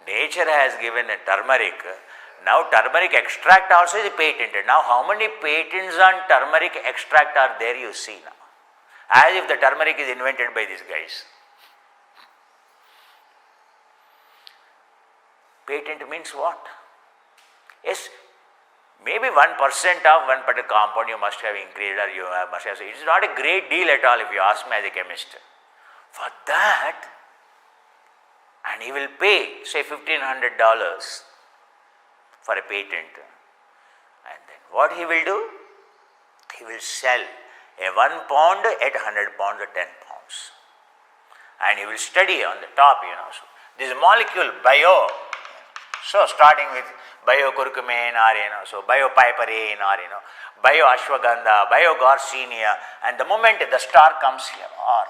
Nature has given a turmeric. Now turmeric extract also is patented. Now how many patents on turmeric extract are there you see now? As if the turmeric is invented by these guys. Patent means what? Yes, maybe 1% of one particular compound you must have increased or you must have. It is not a great deal at all if you ask me as a chemist. For that, and he will pay say $1,500 for a patent. And then what he will do? He will sell a 1 pound at 100 pounds or 10 pounds. And he will study on the top, So this molecule bio, so starting with bio-curcumin or, so bio-piperine or, bio-ashwagandha, bio-garcinia, and the moment the star comes here, or.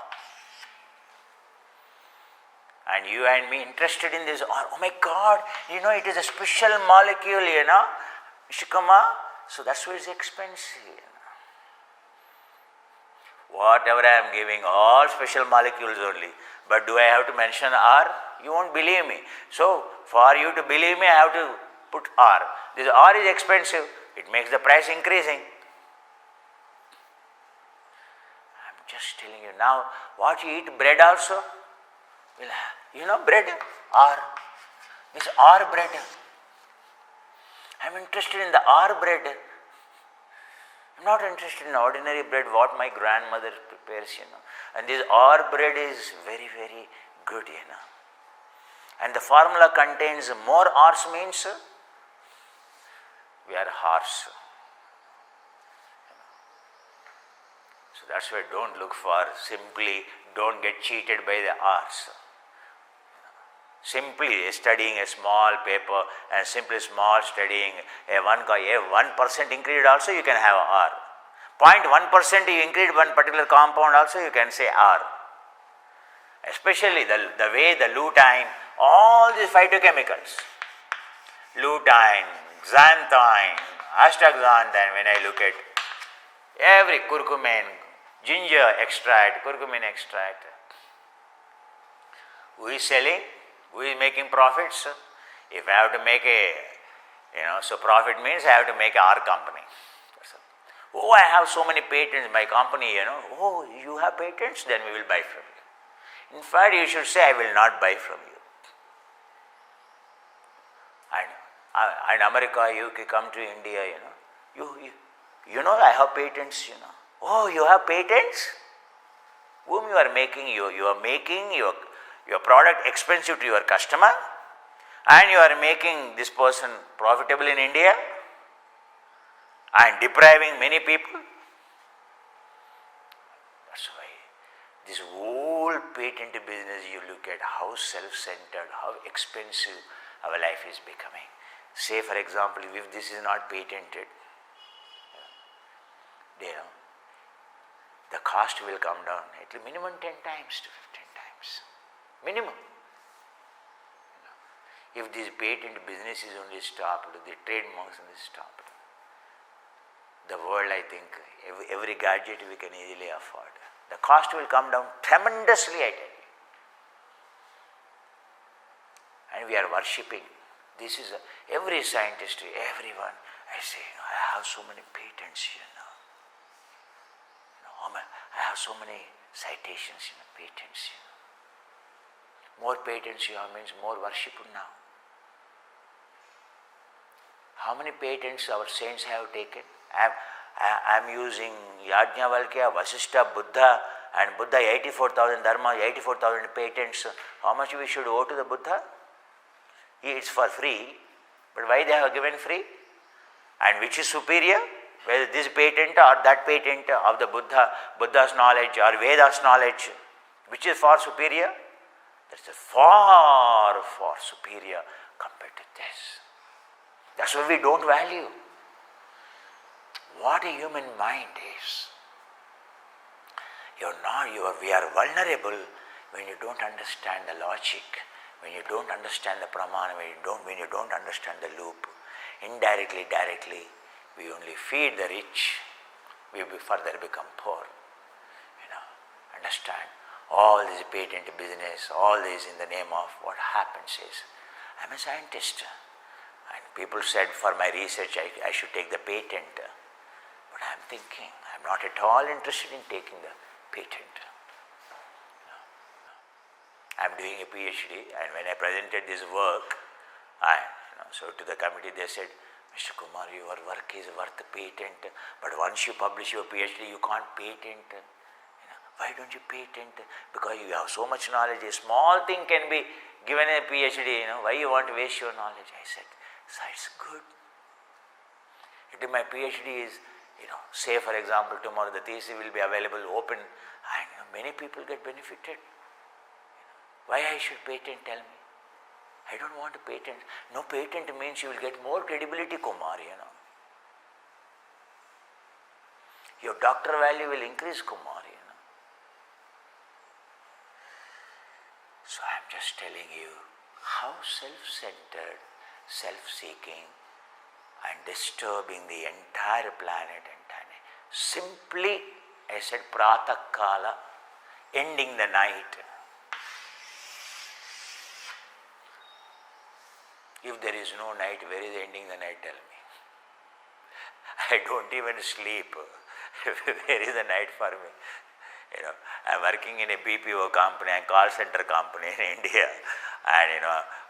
And you and me interested in this, or, oh my God, it is a special molecule, Shikama, so that's why it's expensive. Whatever I am giving, all special molecules only. But do I have to mention R? You won't believe me. So, for you to believe me, I have to put R. This R is expensive. It makes the price increasing. I am just telling you now, what you eat, bread also? Bread, R. This R bread. I am interested in the R bread. I am not interested in ordinary bread, what my grandmother prepares, And this R bread is very, very good, And the formula contains more R's means we are horse. So that's why don't look for simply, don't get cheated by the R's. Simply studying a small paper and simply small studying a 1% increase also you can have R. 0.1% you increase one particular compound also you can say R. Especially the way the lutein, all these phytochemicals, lutein, xanthine, astaxanthin, when I look at every curcumin, ginger extract, curcumin extract, who is selling? Who is making profits? If I have to make so profit means I have to make our company. Oh, I have so many patents, my company, Oh, you have patents? Then we will buy from you. In fact, you should say, I will not buy from you. And America, UK, come to India, I have patents, Oh, you have patents? Whom you are making, you are making your product expensive to your customer and you are making this person profitable in India and depriving many people. That's why this whole patent business, you look at how self-centered, how expensive our life is becoming. Say for example, if this is not patented, the cost will come down at minimum 10 times to 15 times. Minimum. If this patent business is only stopped, the trademarks only stopped, the world, I think, every gadget we can easily afford. The cost will come down tremendously, I tell you. And we are worshipping. This is every scientist, everyone. I say, I have so many patents, I have so many citations, patents, More patents you have means more worship now. How many patents our saints have taken? I am using Yajnavalkya, Vasishtha, Buddha, and Buddha 84,000 dharma, 84,000 patents. How much we should owe to the Buddha? It's for free, but why they have given free? And which is superior? Whether this patent or that patent of the Buddha's knowledge or Veda's knowledge, which is far superior? That's far, far superior compared to this. That's why we don't value what a human mind is. We are vulnerable when you don't understand the logic, when you don't understand the pramana, when you don't understand the loop. Indirectly, directly, we only feed the rich, we further become poor. Understand? All this patent business, all this in the name of what happens is, I'm a scientist. And people said for my research I should take the patent. But I'm thinking, I'm not at all interested in taking the patent. I'm doing a PhD, and when I presented this work, so to the committee they said, Mr. Kumar, your work is worth a patent, but once you publish your PhD, you can't patent. Why don't you patent? Because you have so much knowledge. A small thing can be given a PhD. Why you want to waste your knowledge? I said, science is good. If my PhD is, say for example, tomorrow the thesis will be available open, and many people get benefited. Why I should patent? Tell me. I don't want to patent. No patent means you will get more credibility, Kumar. Your doctor value will increase, Kumar. So I am just telling you how self-centered, self-seeking and disturbing the entire planet entirely. Simply, I said, Pratakala, ending the night. If there is no night, where is ending the night? Tell me. I don't even sleep. Where is the night for me? I'm working in a BPO company and call center company in India, and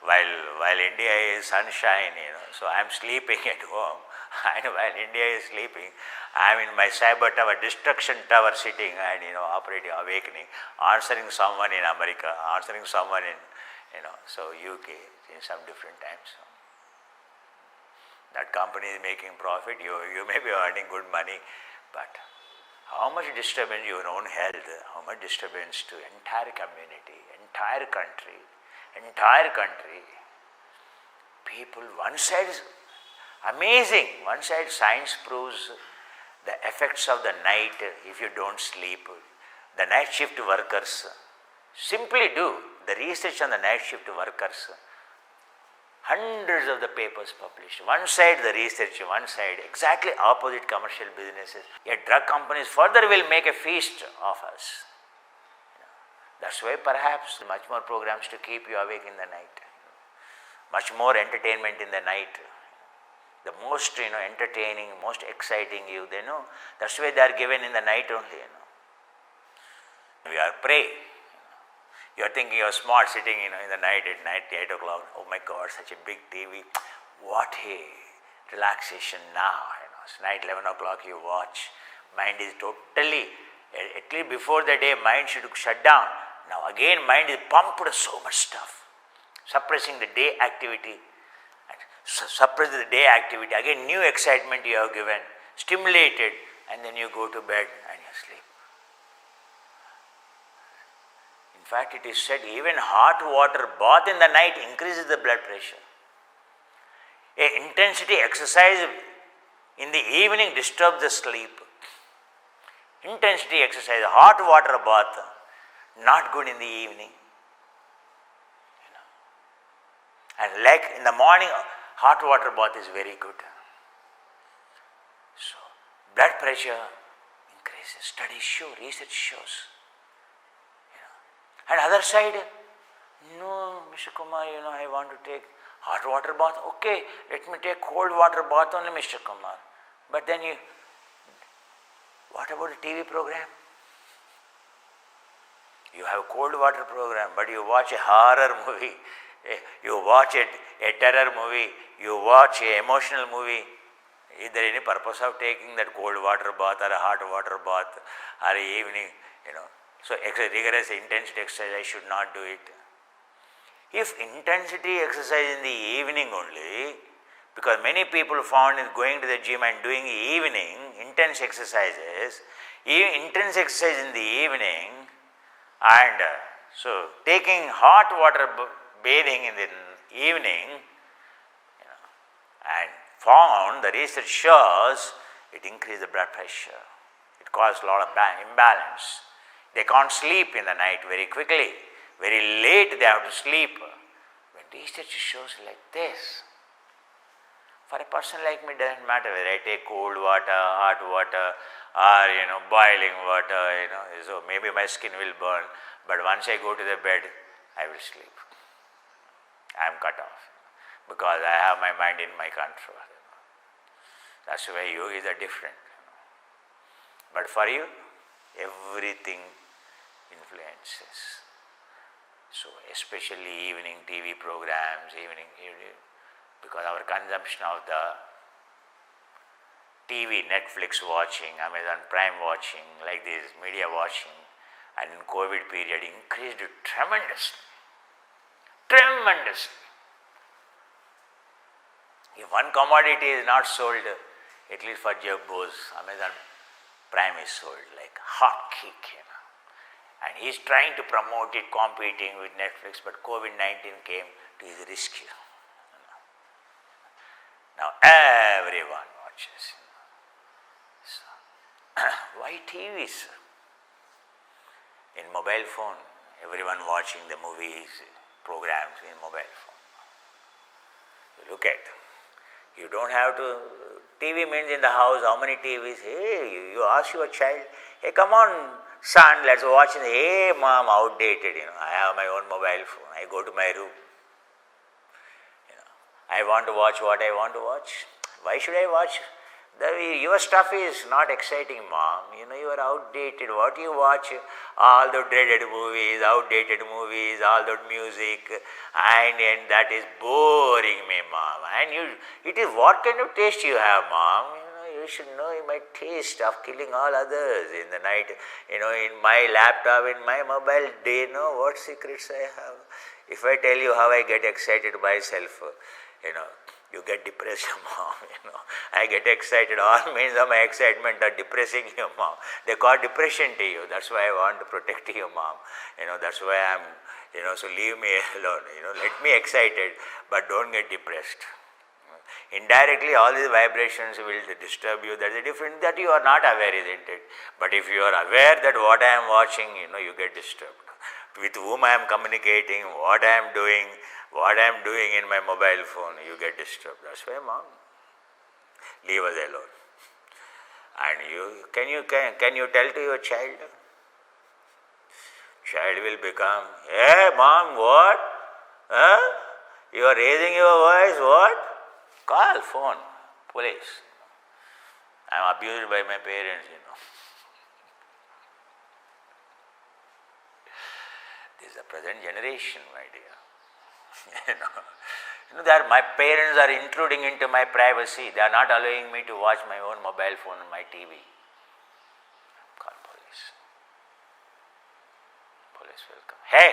while India is sunshine, so I'm sleeping at home, and while India is sleeping, I'm in my cyber tower, destruction tower, sitting and operating, awakening, answering someone in America, answering someone in so UK in some different times. That company is making profit, you may be earning good money, but how much disturbance your own health, how much disturbance to entire community, entire country. People, one side is amazing, one side science proves the effects of the night if you don't sleep. The night shift workers, simply do the research on the night shift workers. Hundreds of the papers published. One side the research, one side exactly opposite commercial businesses. Yet drug companies further will make a feast of us. That's why perhaps much more programs to keep you awake in the night. Much more entertainment in the night. The most entertaining, most exciting you, they know. That's why they are given in the night only. We are prey. You are thinking you are smart sitting in the night at 8 o'clock. Oh my God, such a big TV. What a relaxation now. It's night 11 o'clock you watch. Mind is totally, at least before the day, mind should shut down. Now again mind is pumped with so much stuff. Suppressing the day activity. Suppress the day activity. Again new excitement you have given. Stimulated, and then you go to bed and you sleep. In fact, it is said even hot water bath in the night increases the blood pressure. A intensity exercise in the evening disturbs the sleep. Intensity exercise, hot water bath, not good in the evening. And like in the morning, hot water bath is very good. So, blood pressure increases. Studies show, research shows. And other side, no, Mr. Kumar, I want to take hot water bath. Okay, let me take cold water bath only, Mr. Kumar. But then what about the TV program? You have a cold water program, but you watch a horror movie, you watch a terror movie, you watch an emotional movie. Is there any purpose of taking that cold water bath or a hot water bath or evening, So rigorous intensity exercise, I should not do it. If intensity exercise in the evening only, because many people found in going to the gym and doing evening intense exercises, intense exercise in the evening, and so taking hot water bathing in the evening, and found the research shows it increases the blood pressure. It causes a lot of imbalance. They can't sleep in the night very quickly. Very late they have to sleep. When research shows like this, for a person like me, it doesn't matter whether I take cold water, hot water, or boiling water, so maybe my skin will burn, but once I go to the bed, I will sleep. I am cut off. because I have my mind in my control. That's why yogis are different. But for you, everything influences. So especially evening TV programs, because our consumption of the TV, Netflix watching, Amazon Prime watching, like this media watching, and in COVID period increased tremendously. Tremendously. If one commodity is not sold, at least for Jeff Bezos, Amazon Prime is sold like hot cake, And he is trying to promote it, competing with Netflix, but COVID-19 came to his rescue. Now everyone watches. So, why TVs? In mobile phone, everyone watching the movies, programs in mobile phone. You look at, you don't have to, TV means in the house, how many TVs? Hey, you ask your child, hey, come on, son, let's watch. Hey, mom, outdated, I have my own mobile phone. I go to my room. I want to watch what I want to watch. Why should I watch? Your stuff is not exciting, mom. You are outdated. What you watch? All the dreaded movies, outdated movies, all that music, and that is boring me, mom. And it is what kind of taste you have, mom? You should know my taste of killing all others in the night. In my laptop, in my mobile, do you know what secrets I have? If I tell you how I get excited myself, you get depressed, mom. I get excited. All means of my excitement are depressing you, mom. They call depression to you. That's why I want to protect you, mom. That's why I'm, so leave me alone. Let me excited, but don't get depressed. Indirectly, all these vibrations will disturb you. That's the difference that you are not aware, isn't it? But if you are aware that what I am watching, you get disturbed. With whom I am communicating, what I am doing in my mobile phone, you get disturbed. That's why, mom, leave us alone. And can you tell to your child? Child will become, hey, mom, what? Huh? You are raising your voice, what? Call phone, police. I am abused by my parents, This is the present generation, my dear. My parents are intruding into my privacy. They are not allowing me to watch my own mobile phone and my TV. Call police. Police will come. Hey,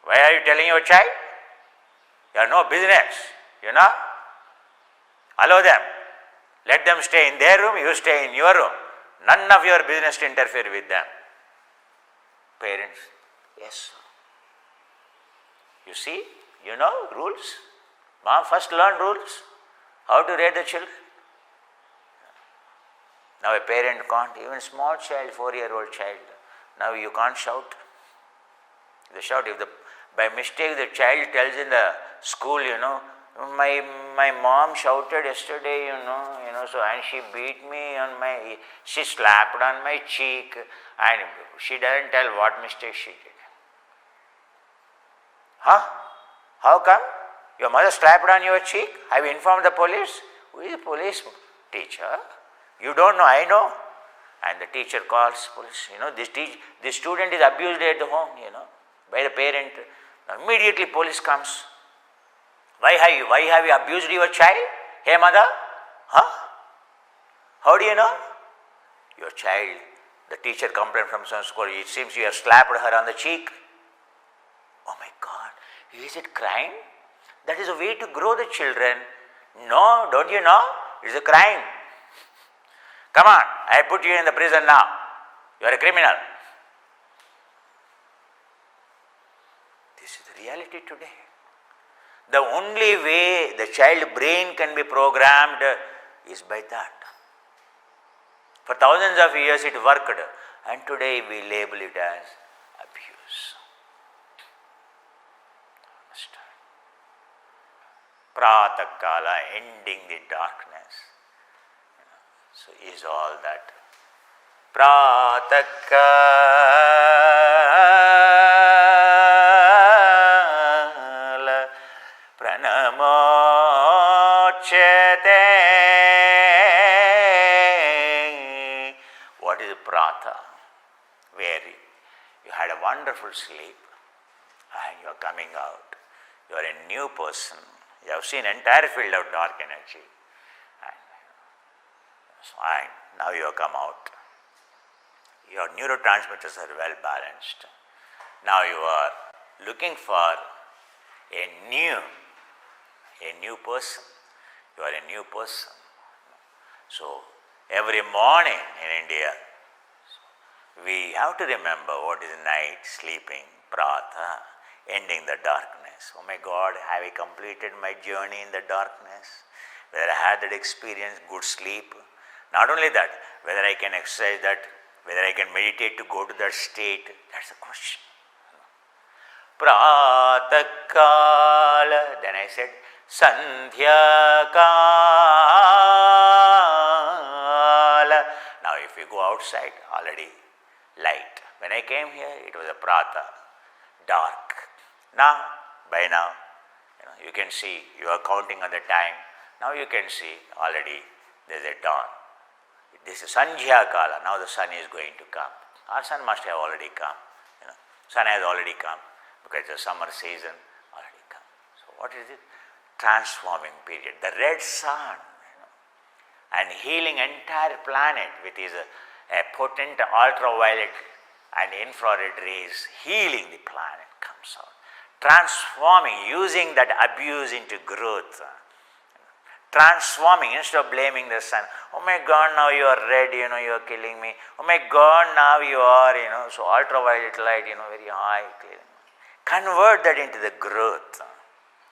why are you telling your child? You have no business, Allow them. Let them stay in their room, you stay in your room. None of your business to interfere with them. Parents, yes. You see, rules. Mom first learn rules, how to raise the children. Now a parent can't, even small child, 4-year-old child, now you can't shout. They shout. If by mistake the child tells in the school, my mom shouted yesterday, so and she beat me she slapped on my cheek, and she doesn't tell what mistake she did. Huh? How come? Your mother slapped on your cheek? Have you informed the police? Who is the police? Teacher. You don't know, I know. And the teacher calls police. This student is abused at the home, by the parent. Now immediately police comes. Why have you abused your child? Hey mother? Huh? How do you know? Your child, the teacher complained from some school, it seems you have slapped her on the cheek. Oh my God, is it crime? That is a way to grow the children. No, don't you know? It's a crime. Come on, I put you in the prison now. You are a criminal. This is the reality today. The only way the child brain can be programmed is by that. For thousands of years it worked, and today we label it as abuse. Understand? Pratakala, ending the darkness. So is all that. Pratakala pranamo What is Pratha? Where you had a wonderful sleep and you are coming out. You are a new person. You have seen entire field of dark energy. And now you have come out. Your neurotransmitters are well balanced. Now you are looking for a new person. You are a new person. So every morning in India, we have to remember what is night, sleeping, pratha, ending the darkness. Oh my God, have I completed my journey in the darkness? Whether I had that experience, good sleep. Not only that, whether I can exercise that, whether I can meditate to go to that state, that's the question. Pratakala, then I said, Sandhyakala. Now if you go outside, already light. When I came here, it was a prata, dark. Now, by now, you can see, you are counting on the time. Now you can see already there is a dawn. This is Sandhya Kala. Now the sun is going to come. Our sun must have already come. Sun has already come because the summer season already come. So what is it? Transforming period. The red sun, and healing entire planet with his a potent ultraviolet and infrared rays, healing the planet comes out. Transforming, using that abuse into growth. Transforming, instead of blaming the sun. Oh my God, now you are red, you are killing me. Oh my God, now you are, so ultraviolet light, very high. Convert that into the growth.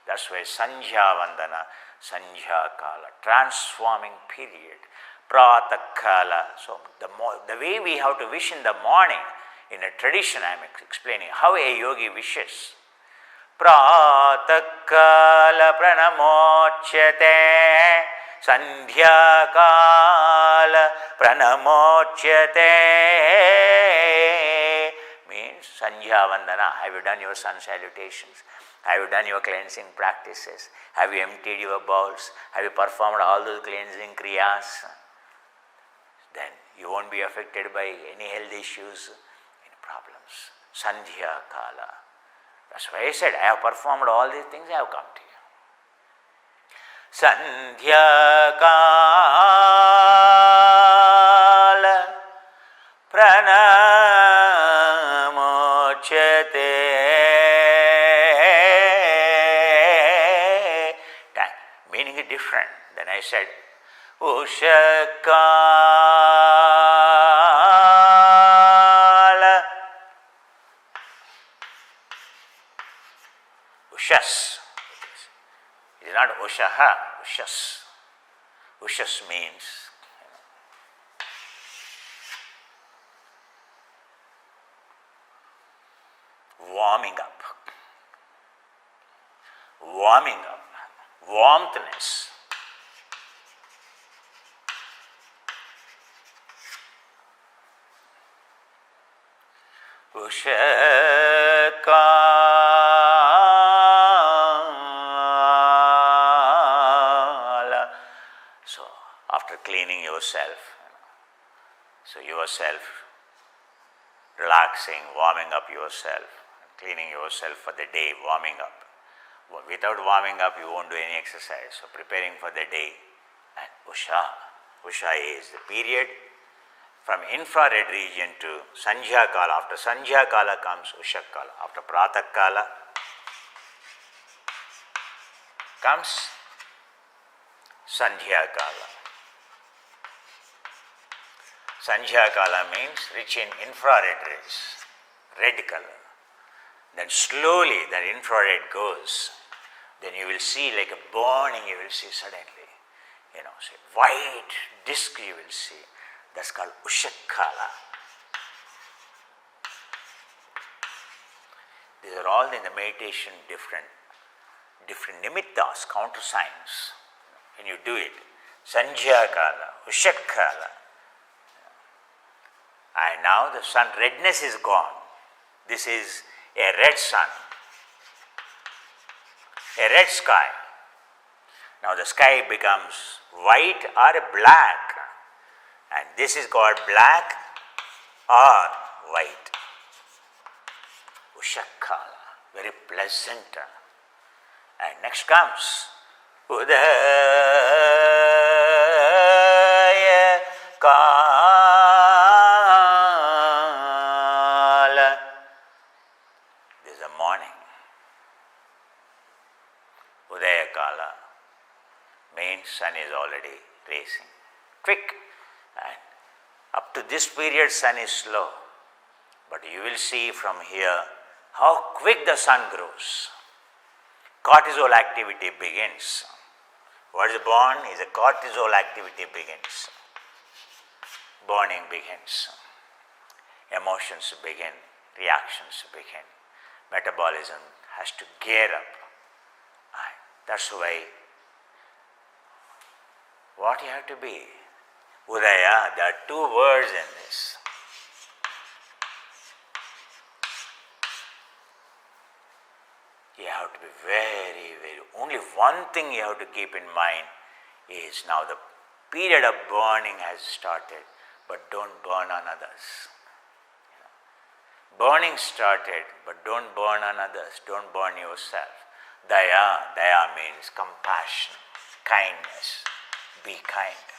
That's why Sandhya Vandana, Sandhya Kala, transforming period. Prata Kala. So the way we have to wish in the morning, in a tradition I am explaining how a yogi wishes. Pratakala pranamochate, Sandhyakala pranamochate. Means Sandhya Vandana, have you done your sun salutations? Have you done your cleansing practices? Have you emptied your bowels? Have you performed all those cleansing kriyas? Then you won't be affected by any health issues, any problems. Sandhya Kala. That's why I said, I have performed all these things, I have come to you. Sandhya Kala pranamochate. Meaning is different. Then I said, Ushakala. Ushas. It is not Ushaha, Ushas. Ushas means warming up. Warming up. Warmthness. Ushakala. So, after cleaning yourself, relaxing, warming up yourself, cleaning yourself for the day, warming up. Without warming up, you won't do any exercise. So, preparing for the day. And Usha is the period from infrared region to Sandhya Kala. After Sandhya Kala comes Ushak Kala. After Pratak Kala comes Sandhya Kala. Sandhya Kala means rich in infrared rays, red color. Then slowly that infrared goes. Then you will see like a burning, you will see suddenly. Say white disc you will see. That's called Ushakala. These are all in the meditation different nimittas, countersigns. When you do it, Sandhya Kala, Ushakala. And now the sun redness is gone. This is a red sun, a red sky. Now the sky becomes white or black, and this is called black or white. Ushakala, very pleasant. And next comes Udaya Kala. This is the morning. Udaya Kala means sun is already rising. Quick. And up to this period sun is slow. But you will see from here how quick the sun grows. Cortisol activity begins. What is born is a cortisol activity begins. Burning begins. Emotions begin. Reactions begin. Metabolism has to gear up. And that's why what you have to be. Udaya, there are two words in this. You have to be very, only one thing you have to keep in mind is now the period of burning has started, but don't burn on others. Burning started, but don't burn on others, don't burn yourself. Daya means compassion, kindness, be kind.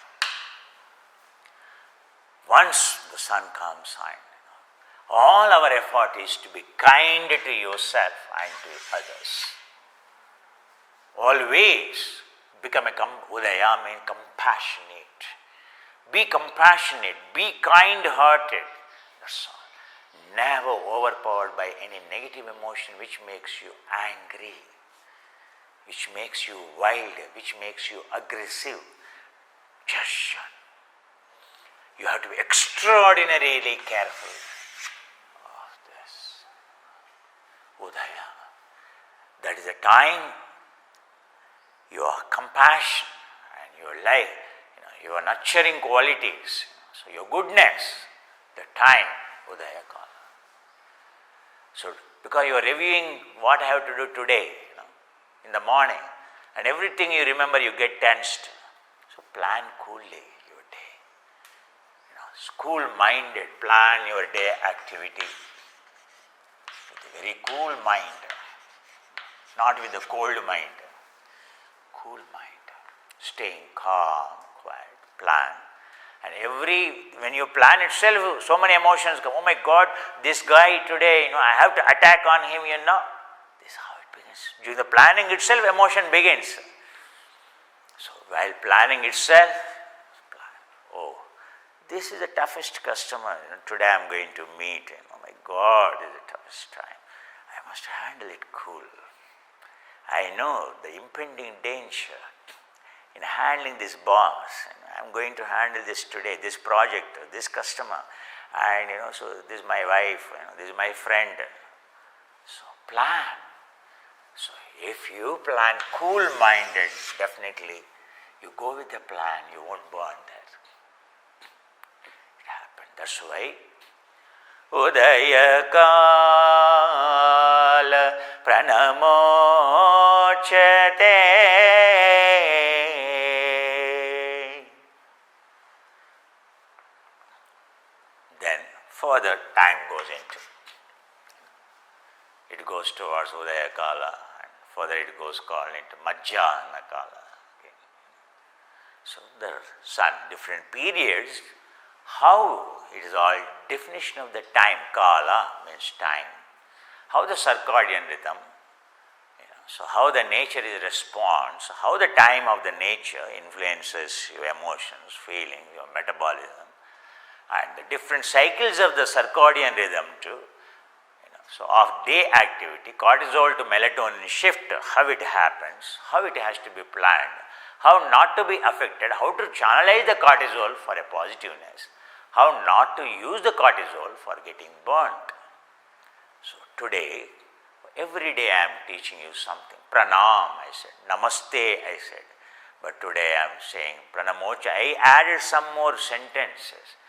Once the sun comes on, all our effort is to be kind to yourself and to others. Always become Udaya means compassionate. Be compassionate, be kind-hearted. That's all. Never overpowered by any negative emotion which makes you angry, which makes you wild, which makes you aggressive. Just shun. You have to be extraordinarily careful of this. Udaya. That is the time your compassion and your life, your nurturing qualities, so your goodness, the time, Udaya Kala. So, because you are reviewing what I have to do today, in the morning, and everything you remember, you get tensed. So, plan coolly your day. Cool-minded, plan your day activity with a very cool mind, not with a cold mind. Cool mind, staying calm, quiet, plan. And when you plan itself, so many emotions come. Oh my God, this guy today, I have to attack on him, This is how it begins. During the planning itself, emotion begins. So while planning itself, plan. Oh, this is the toughest customer. Today I am going to meet him. Oh my God, this is the toughest time. I must handle it cool. I know the impending danger in handling this boss. I'm going to handle this today, this project, this customer, and so this is my wife, this is my friend. So plan. So if you plan cool-minded, definitely you go with the plan, you won't burn that. It happened. That's why Udaya Kala Pranamochate. Then further time goes into it goes towards Udaya Kala, and further it goes called into Madhyana Kala. Okay. So there are some different periods. How it is all definition of the time. Kala means time. How the circadian rhythm, so how the nature is response, how the time of the nature influences your emotions, feelings, your metabolism, and the different cycles of the circadian rhythm too. So of day activity, cortisol to melatonin shift, how it happens, how it has to be planned, how not to be affected, how to channelize the cortisol for a positiveness, how not to use the cortisol for getting burnt. So today, every day I am teaching you something. Pranam, I said. Namaste, I said. But today I am saying Pranamocha. I added some more sentences.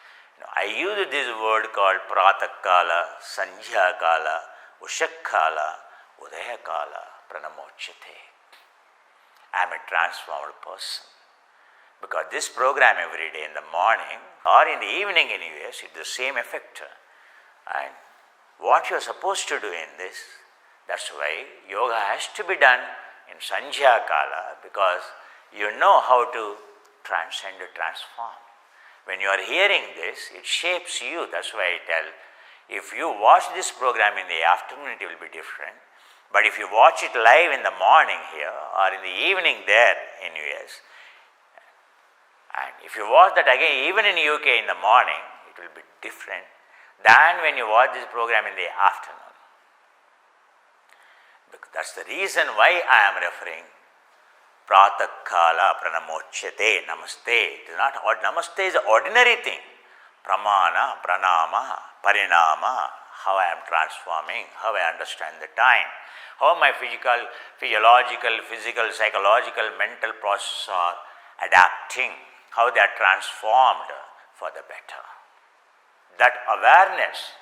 I used this word called Pratakala, Sanjya Kala, Ushakala, Udaya Kala, Pranamochate. I am a transformed person. Because this program every day in the morning or in the evening in US, it's the same effect. And what you are supposed to do in this, that's why yoga has to be done in Sandhya Kala, because you know how to transcend or transform. When you are hearing this, it shapes you. That's why I tell, if you watch this program in the afternoon, it will be different. But if you watch it live in the morning here or in the evening there in US, and if you watch that again even in UK in the morning, it will be different than when you watch this program in the afternoon. Because that's the reason why I am referring Pratah Kala Pranamochyate Namaste. It is not, Namaste is an ordinary thing. Pramana, Pranama, Parinama, how I am transforming, how I understand the time, how my physiological, physical, psychological, mental processes are adapting, how they are transformed for the better. That awareness,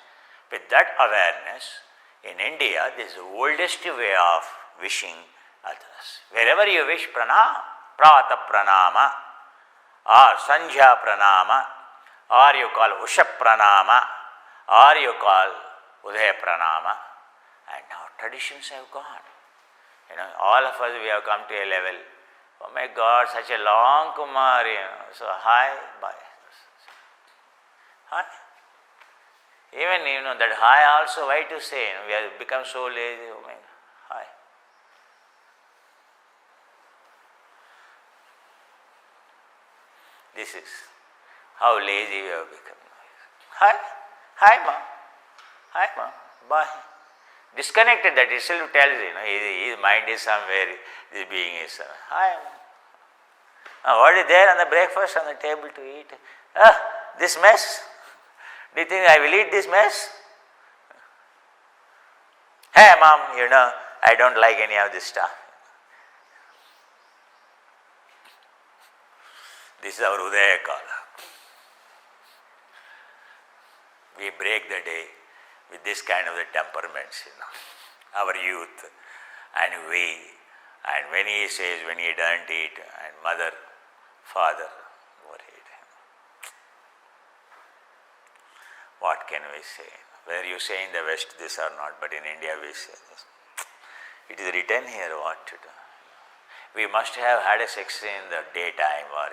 with that awareness, in India, this is the oldest way of wishing others. Wherever you wish Prata Pranama, or Sandhya Pranama, or you call Usha Pranama, or you call Udaya Pranama, and now traditions have gone. All of us, we have come to a level, oh my God, such a long Kumar, so hi, bye. Hi. Even, that hi also, why to say, we have become so lazy, oh my God, hi. This is how lazy we have become. Hi ma, bye. Disconnected, that itself tells his mind is somewhere, this being is somewhere. Hi ma. What is there on the breakfast on the table to eat? This mess. Do you think I will eat this mess? Hey mom, I don't like any of this stuff. This is our Udaya Kala. We break the day with this kind of the temperaments, our youth. And when he says, when he doesn't eat, and mother, father, worried. What can we say? Whether you say in the West this or not, but in India we say this. It is written here what to do. We must have had a sex in the daytime, or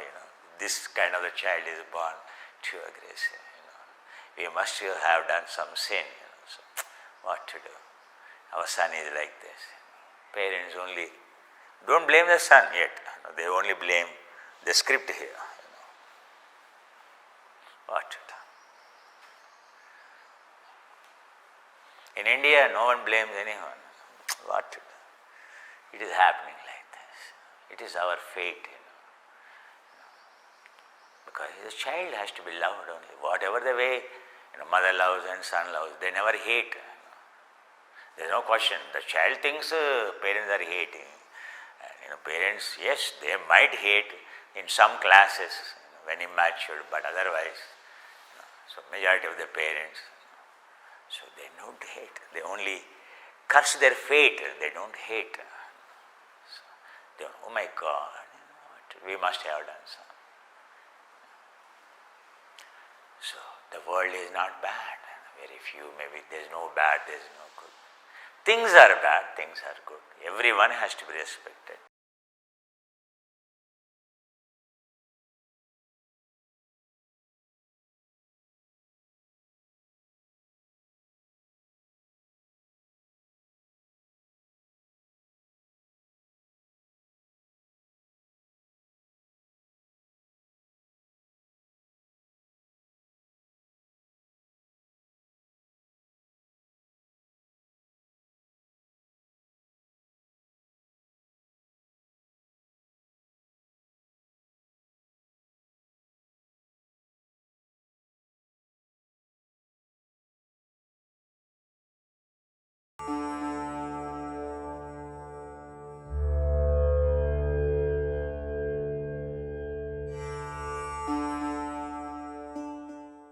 this kind of a child is born too aggressive. We must have done some sin. So what to do? Our son is like this. Parents only don't blame the son yet. They only blame the script here. What to do? In India, no one blames anyone. What to do? It is happening like this. It is our fate. Because the child has to be loved only. Whatever the way mother loves and son loves, they never hate. There is no question. The child thinks parents are hating. And, parents, yes, they might hate in some classes when immature, but otherwise, so majority of the parents, so they don't hate. They only curse their fate. They don't hate. So oh my God, we must have done something. So the world is not bad. Very few, maybe there is no bad, there is no good. Things are bad, things are good. Everyone has to be respected.